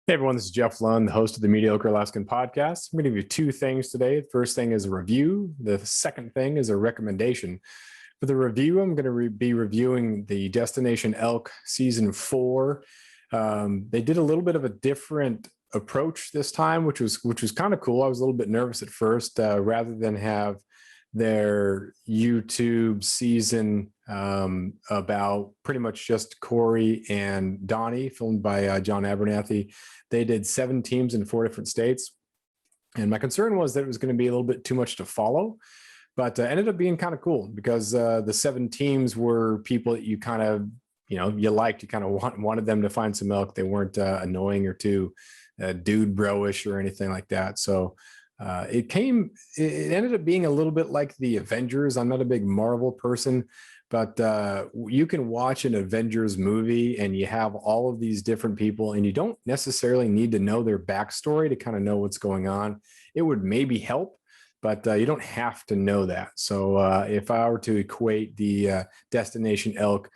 Hey everyone, this is Jeff Lund, the host of the Mediocre Alaskan podcast. I'm going to give you two things today. The first thing is a review. The second thing is a recommendation. For the review, I'm going to be reviewing the Destination Elk Season 4. They did a little bit of a different approach this time, which was kind of cool. I was a little bit nervous at first, rather than have their YouTube season about pretty much just Corey and Donnie, filmed by John Abernathy. They did 7 teams in 4 different states. And my concern was that it was going to be a little bit too much to follow, but ended up being kind of cool because the 7 teams were people that you kind of, you liked, you kind of wanted them to find some elk. They weren't annoying or too dude bro-ish or anything like that. So it ended up being a little bit like the Avengers. I'm not a big Marvel person, but you can watch an Avengers movie and you have all of these different people and you don't necessarily need to know their backstory to kind of know what's going on. It would maybe help, but you don't have to know that. So if I were to equate the Destination Elk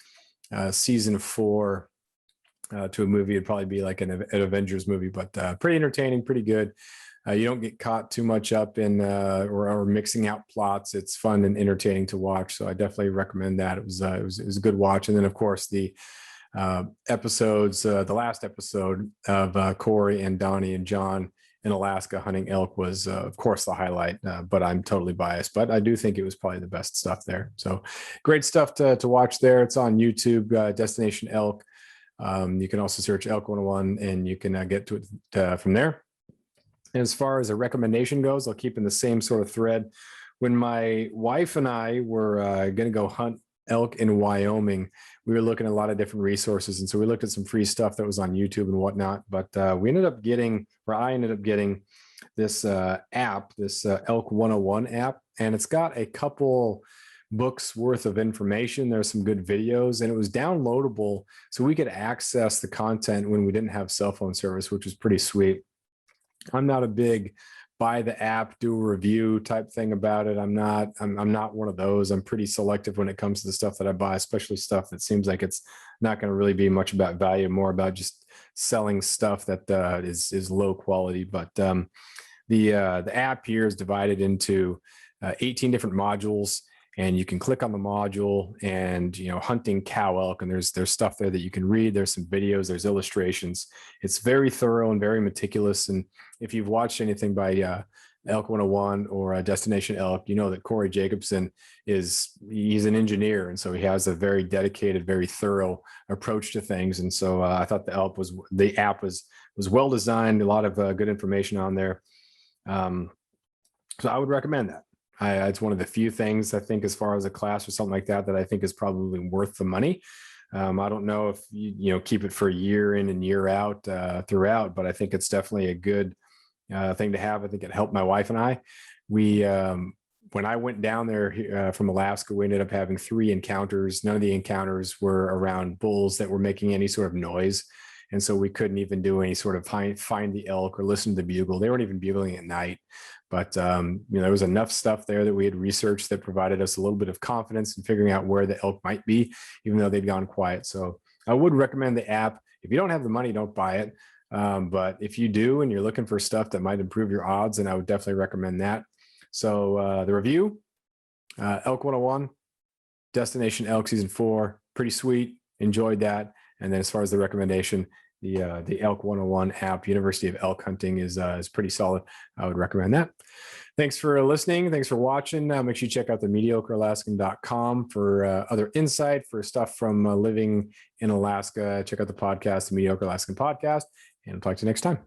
Season 4 to a movie, it'd probably be like an Avengers movie, but pretty entertaining, pretty good. You don't get caught too much up in or mixing out plots. It's fun and entertaining to watch. So I definitely recommend that. It was a good watch. And then of course the episodes, the last episode of Corey and Donnie and John in Alaska hunting elk was of course the highlight. But I'm totally biased. But I do think it was probably the best stuff there. So great stuff to watch there. It's on YouTube, Destination Elk. You can also search Elk 101 and you can get to it from there. And as far as a recommendation goes, I'll keep in the same sort of thread. When my wife and I were going to go hunt elk in Wyoming, we were looking at a lot of different resources. And so we looked at some free stuff that was on YouTube and whatnot. But I ended up getting this app, this Elk 101 app. And it's got a couple books worth of information. There's some good videos and it was downloadable. So we could access the content when we didn't have cell phone service, which was pretty sweet. I'm not a big buy the app, do a review type thing about it. I'm not one of those. I'm pretty selective when it comes to the stuff that I buy, especially stuff that seems like it's not going to really be much about value, more about just selling stuff that is low quality. But the app here is divided into 18 different modules. And you can click on the module and, hunting cow elk. And there's stuff there that you can read. There's some videos, there's illustrations. It's very thorough and very meticulous. And if you've watched anything by Elk 101 or Destination Elk, you know that Corey Jacobsen he's an engineer. And so he has a very dedicated, very thorough approach to things. And so I thought the app was well designed, a lot of good information on there. So I would recommend that. It's one of the few things I think as far as a class or something like that I think is probably worth the money. I don't know if you keep it for a year in and year out throughout, but I think it's definitely a good thing to have. I think it helped my wife and I. When I went down there from Alaska, we ended up having 3 encounters. None of the encounters were around bulls that were making any sort of noise. And so we couldn't even do any sort of find the elk or listen to the bugle. They weren't even bugling at night. But there was enough stuff there that we had researched that provided us a little bit of confidence in figuring out where the elk might be, even though they'd gone quiet. So I would recommend the app. If you don't have the money, don't buy it. But if you do and you're looking for stuff that might improve your odds, then I would definitely recommend that. So the review, Elk 101, Destination Elk Season 4, pretty sweet. Enjoyed that. And then as far as the recommendation, the Elk 101 app, University of Elk Hunting, is pretty solid. I would recommend that. Thanks for listening. Thanks for watching. Make sure you check out the mediocrealaskan.com for other insight, for stuff from living in Alaska. Check out the podcast, the Mediocre Alaskan Podcast, and I'll talk to you next time.